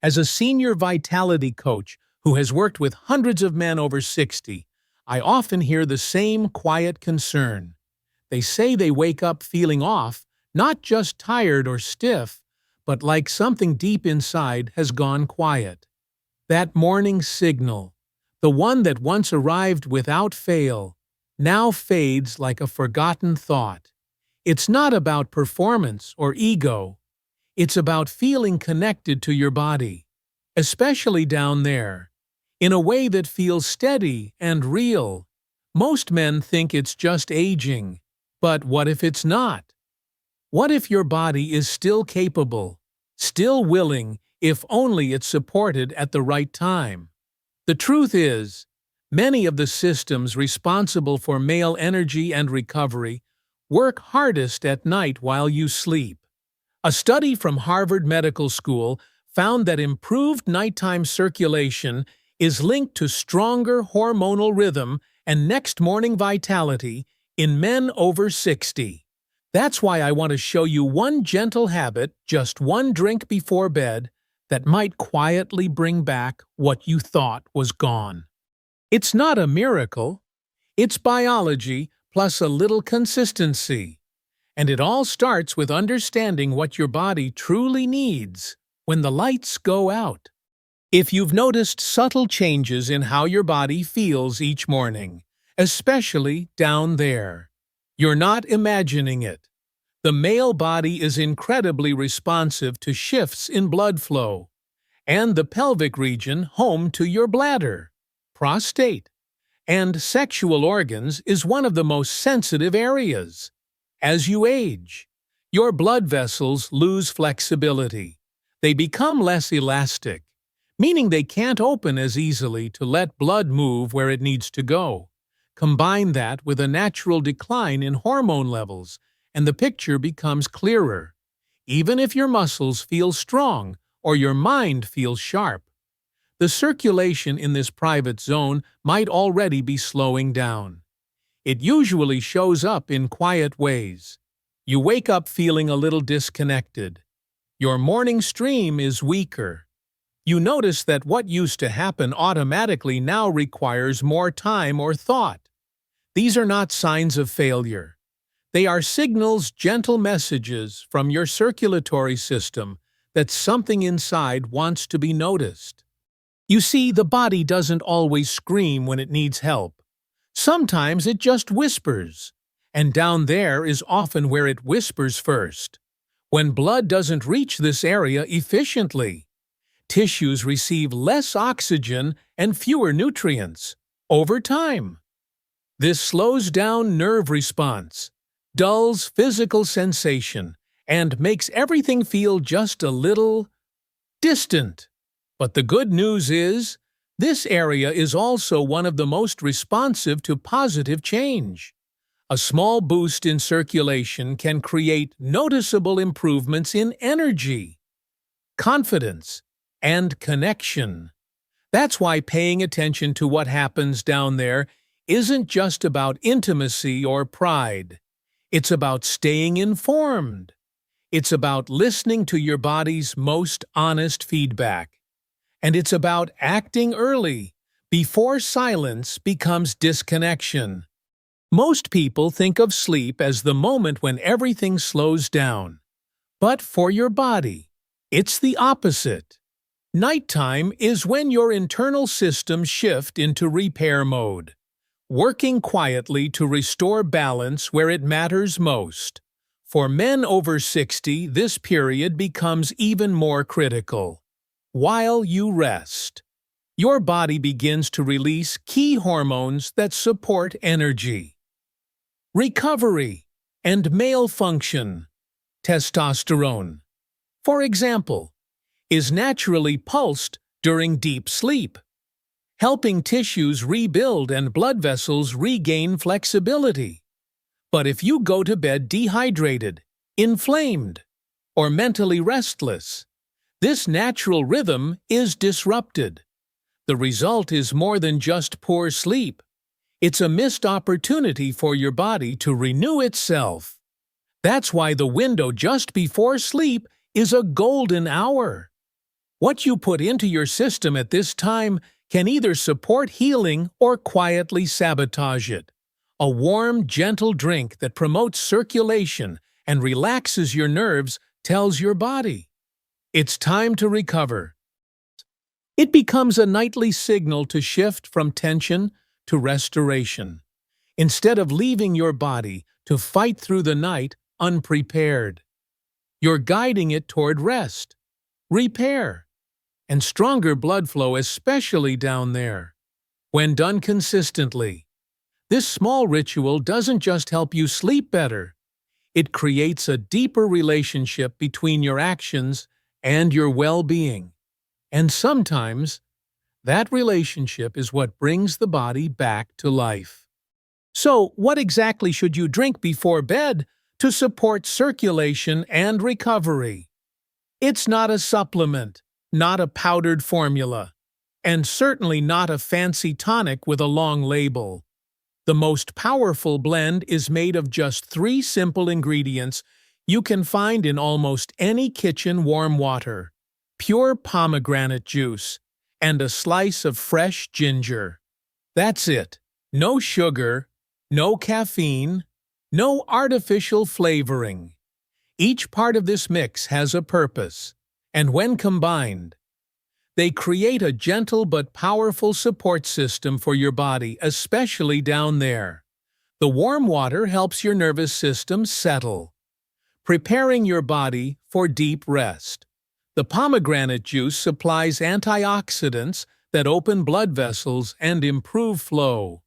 As a senior vitality coach who has worked with hundreds of men over 60, I often hear the same quiet concern. They say they wake up feeling off, not just tired or stiff, but like something deep inside has gone quiet. That morning signal, the one that once arrived without fail, now fades like a forgotten thought. It's not about performance or ego. It's about feeling connected to your body, especially down there, in a way that feels steady and real. Most men think it's just aging, but what if it's not? What if your body is still capable, still willing, if only it's supported at the right time? The truth is, many of the systems responsible for male energy and recovery work hardest at night while you sleep. A study from Harvard Medical School found that improved nighttime circulation is linked to stronger hormonal rhythm and next morning vitality in men over 60. That's why I want to show you one gentle habit, just one drink before bed, that might quietly bring back what you thought was gone. It's not a miracle. It's biology plus a little consistency. And it all starts with understanding what your body truly needs when the lights go out. If you've noticed subtle changes in how your body feels each morning, especially down there, you're not imagining it. The male body is incredibly responsive to shifts in blood flow, and the pelvic region, home to your bladder, prostate, and sexual organs, is one of the most sensitive areas. As you age, your blood vessels lose flexibility. They become less elastic, meaning they can't open as easily to let blood move where it needs to go. Combine that with a natural decline in hormone levels, and the picture becomes clearer, even if your muscles feel strong or your mind feels sharp. The circulation in this private zone might already be slowing down. It usually shows up in quiet ways. You wake up feeling a little disconnected. Your morning stream is weaker. You notice that what used to happen automatically now requires more time or thought. These are not signs of failure. They are signals, gentle messages from your circulatory system that something inside wants to be noticed. You see, the body doesn't always scream when it needs help. Sometimes it just whispers, and down there is often where it whispers first. When blood doesn't reach this area efficiently, tissues receive less oxygen and fewer nutrients over time. This slows down nerve response, dulls physical sensation, and makes everything feel just a little distant. But the good news is, this area is also one of the most responsive to positive change. A small boost in circulation can create noticeable improvements in energy, confidence, and connection. That's why paying attention to what happens down there isn't just about intimacy or pride. It's about staying informed. It's about listening to your body's most honest feedback. And it's about acting early, before silence becomes disconnection. Most people think of sleep as the moment when everything slows down. But for your body, it's the opposite. Nighttime is when your internal systems shift into repair mode, working quietly to restore balance where it matters most. For men over 60, this period becomes even more critical. While you rest, your body begins to release key hormones that support energy, recovery, and male function. Testosterone, for example, is naturally pulsed during deep sleep, helping tissues rebuild and blood vessels regain flexibility. But if you go to bed dehydrated, inflamed, or mentally restless, this natural rhythm is disrupted. The result is more than just poor sleep. It's a missed opportunity for your body to renew itself. That's why the window just before sleep is a golden hour. What you put into your system at this time can either support healing or quietly sabotage it. A warm, gentle drink that promotes circulation and relaxes your nerves tells your body, it's time to recover. It becomes a nightly signal to shift from tension to restoration, instead of leaving your body to fight through the night unprepared. You're guiding it toward rest, repair, and stronger blood flow, especially down there. When done consistently, this small ritual doesn't just help you sleep better, it creates a deeper relationship between your actions and your well-being. And sometimes, that relationship is what brings the body back to life. So, what exactly should you drink before bed to support circulation and recovery? It's not a supplement, not a powdered formula, and certainly not a fancy tonic with a long label. The most powerful blend is made of just 3 simple ingredients you can find in almost any kitchen: warm water, pure pomegranate juice, and a slice of fresh ginger. That's it. No sugar, no caffeine, no artificial flavoring. Each part of this mix has a purpose, and when combined, they create a gentle but powerful support system for your body, especially down there. The warm water helps your nervous system settle, preparing your body for deep rest. The pomegranate juice supplies antioxidants that open blood vessels and improve flow.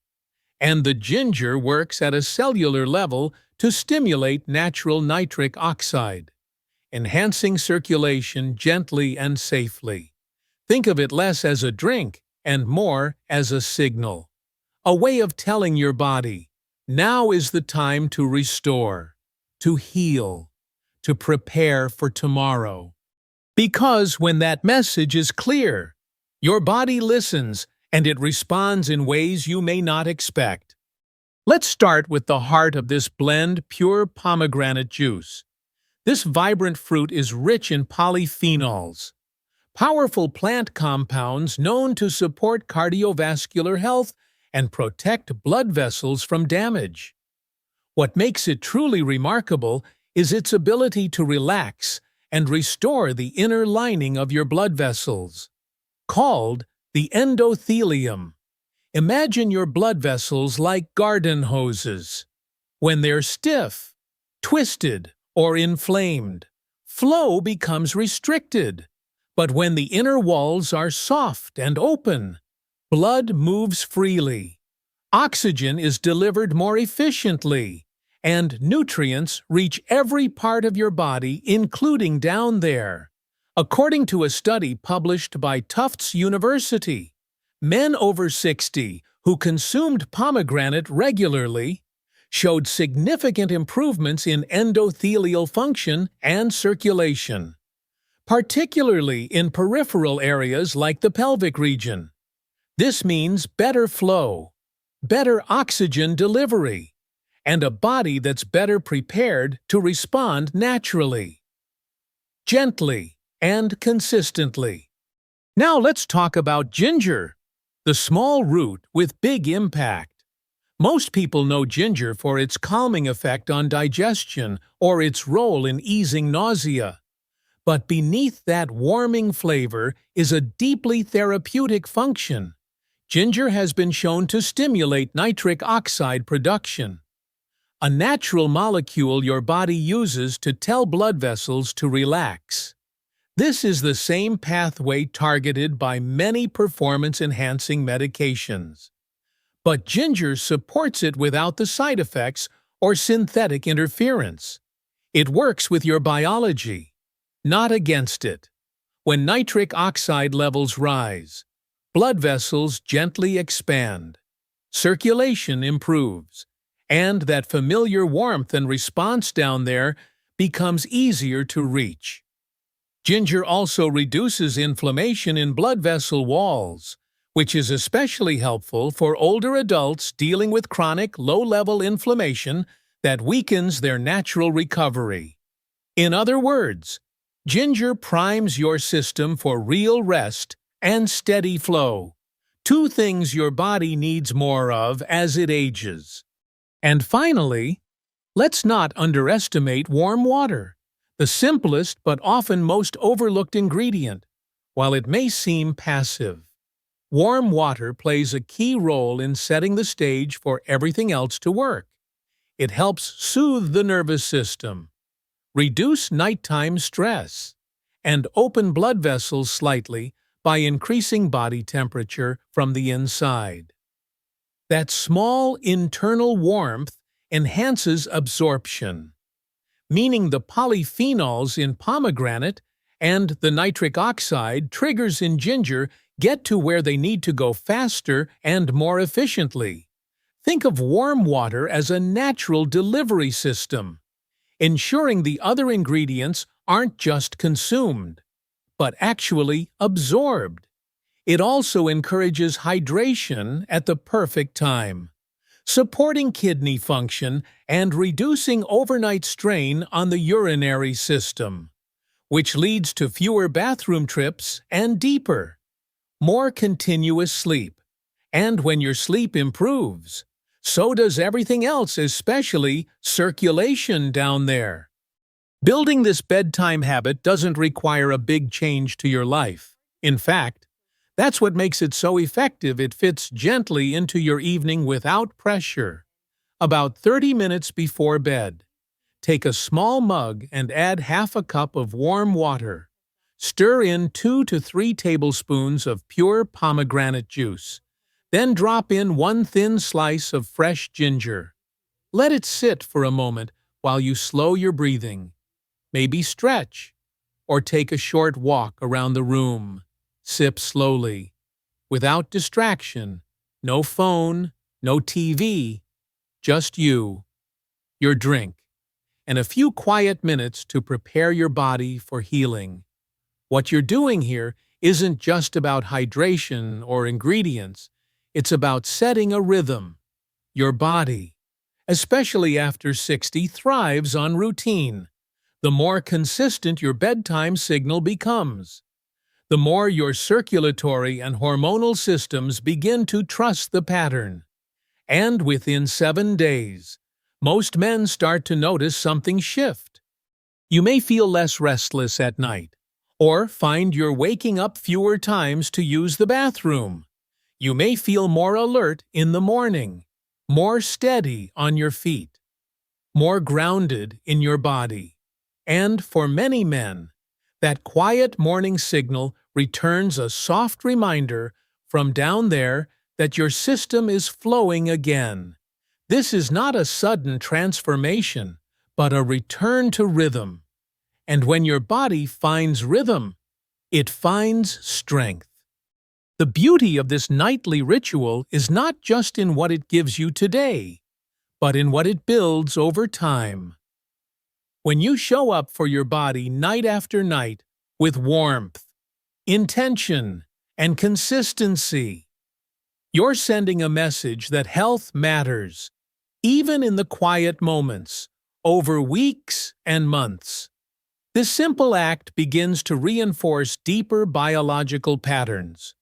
And the ginger works at a cellular level to stimulate natural nitric oxide, enhancing circulation gently and safely. Think of it less as a drink and more as a signal, a way of telling your body, now is the time to restore, to heal, to prepare for tomorrow. Because when that message is clear, your body listens and it responds in ways you may not expect. Let's start with the heart of this blend: pure pomegranate juice. This vibrant fruit is rich in polyphenols, powerful plant compounds known to support cardiovascular health and protect blood vessels from damage. What makes it truly remarkable is its ability to relax and restore the inner lining of your blood vessels, called the endothelium. Imagine your blood vessels like garden hoses. When they're stiff, twisted, or inflamed, flow becomes restricted. But when the inner walls are soft and open, blood moves freely, oxygen is delivered more efficiently, and nutrients reach every part of your body, including down there. According to a study published by Tufts University, men over 60 who consumed pomegranate regularly showed significant improvements in endothelial function and circulation, particularly in peripheral areas like the pelvic region. This means better flow, better oxygen delivery, and a body that's better prepared to respond naturally, gently, and consistently. Now let's talk about ginger, the small root with big impact. Most people know ginger for its calming effect on digestion or its role in easing nausea. But beneath that warming flavor is a deeply therapeutic function. Ginger has been shown to stimulate nitric oxide production, a natural molecule your body uses to tell blood vessels to relax. This is the same pathway targeted by many performance-enhancing medications. But ginger supports it without the side effects or synthetic interference. It works with your biology, not against it. When nitric oxide levels rise, blood vessels gently expand, circulation improves, and that familiar warmth and response down there becomes easier to reach. Ginger also reduces inflammation in blood vessel walls, which is especially helpful for older adults dealing with chronic low-level inflammation that weakens their natural recovery. In other words, Ginger primes your system for real rest and steady flow, two things your body needs more of as it ages. And finally, let's not underestimate warm water, the simplest but often most overlooked ingredient. While it may seem passive, warm water plays a key role in setting the stage for everything else to work. It helps soothe the nervous system, reduce nighttime stress, and open blood vessels slightly by increasing body temperature from the inside. That small internal warmth enhances absorption, meaning the polyphenols in pomegranate and the nitric oxide triggers in ginger get to where they need to go faster and more efficiently. Think of warm water as a natural delivery system, ensuring the other ingredients aren't just consumed, but actually absorbed. It also encourages hydration at the perfect time, supporting kidney function and reducing overnight strain on the urinary system, which leads to fewer bathroom trips and deeper, more continuous sleep. And when your sleep improves, so does everything else, especially circulation down there. Building this bedtime habit doesn't require a big change to your life. In fact, that's what makes it so effective. It fits gently into your evening without pressure. About 30 minutes before bed, take a small mug and add half a cup of warm water. Stir in 2 to 3 tablespoons of pure pomegranate juice. Then drop in 1 thin slice of fresh ginger. Let it sit for a moment while you slow your breathing. Maybe stretch, or take a short walk around the room. Sip slowly, without distraction, no phone, no TV, just you, your drink, and a few quiet minutes to prepare your body for healing. What you're doing here isn't just about hydration or ingredients, it's about setting a rhythm. Your body, especially after 60, thrives on routine. The more consistent your bedtime signal becomes, the more your circulatory and hormonal systems begin to trust the pattern. And within 7 days, most men start to notice something shift. You may feel less restless at night, or find you're waking up fewer times to use the bathroom. You may feel more alert in the morning, more steady on your feet, more grounded in your body. And for many men, that quiet morning signal returns a soft reminder from down there that your system is flowing again. This is not a sudden transformation, but a return to rhythm. And when your body finds rhythm, it finds strength. The beauty of this nightly ritual is not just in what it gives you today, but in what it builds over time. When you show up for your body night after night with warmth, intention, and consistency, you're sending a message that health matters, even in the quiet moments, over weeks and months. This simple act begins to reinforce deeper biological patterns.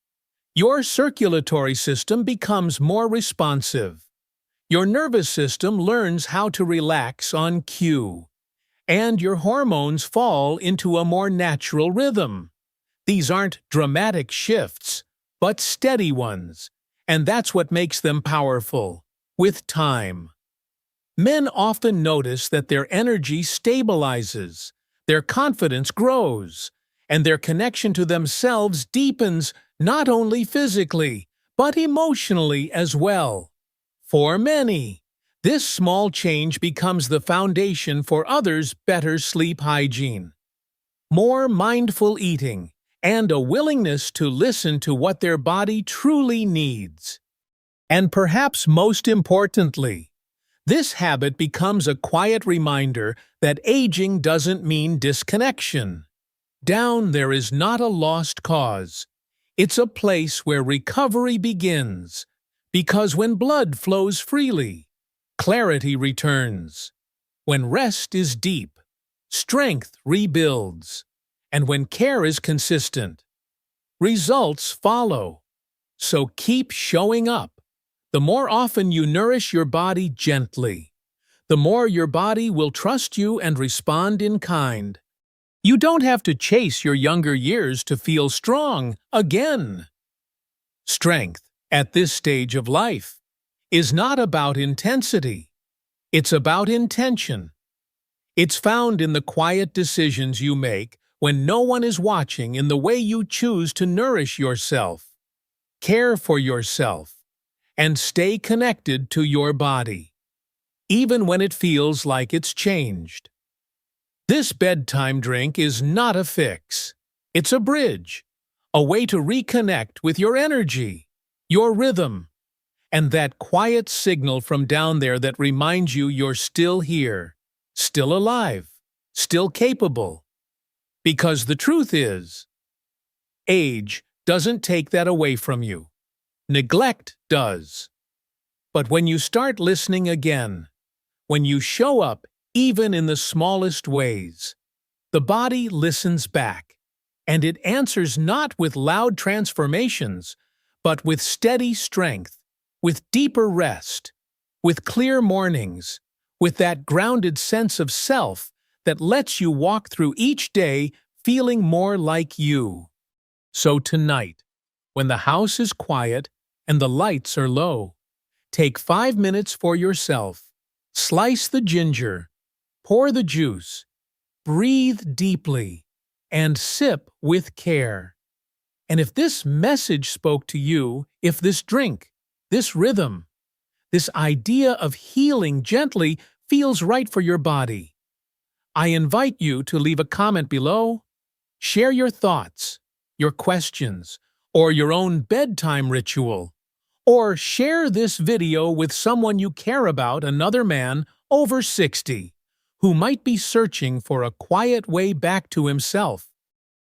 Your circulatory system becomes more responsive. Your nervous system learns how to relax on cue, and your hormones fall into a more natural rhythm. These aren't dramatic shifts, but steady ones, and that's what makes them powerful. With time, men often notice that their energy stabilizes, their confidence grows, and their connection to themselves deepens not only physically, but emotionally as well. For many, this small change becomes the foundation for others' better sleep hygiene, more mindful eating, and a willingness to listen to what their body truly needs. And perhaps most importantly, this habit becomes a quiet reminder that aging doesn't mean disconnection. Down there is not a lost cause. It's a place where recovery begins, because when blood flows freely, clarity returns. When rest is deep, strength rebuilds. And when care is consistent, results follow. So keep showing up. The more often you nourish your body gently, the more your body will trust you and respond in kind. You don't have to chase your younger years to feel strong again. Strength, at this stage of life, is not about intensity. It's about intention. It's found in the quiet decisions you make when no one is watching, in the way you choose to nourish yourself, care for yourself, and stay connected to your body, even when it feels like it's changed. This bedtime drink is not a fix. It's a bridge, a way to reconnect with your energy, your rhythm, and that quiet signal from down there that reminds you you're still here, still alive, still capable. Because the truth is, age doesn't take that away from you. Neglect does. But when you start listening again, when you show up even in the smallest ways, the body listens back, and it answers not with loud transformations, but with steady strength, with deeper rest, with clear mornings, with that grounded sense of self that lets you walk through each day feeling more like you. So tonight, when the house is quiet and the lights are low, take 5 minutes for yourself. Slice the ginger, pour the juice, breathe deeply, and sip with care. And if this message spoke to you, if this drink, this rhythm, this idea of healing gently feels right for your body, I invite you to leave a comment below. Share your thoughts, your questions, or your own bedtime ritual. Or share this video with someone you care about, another man over 60, who might be searching for a quiet way back to himself.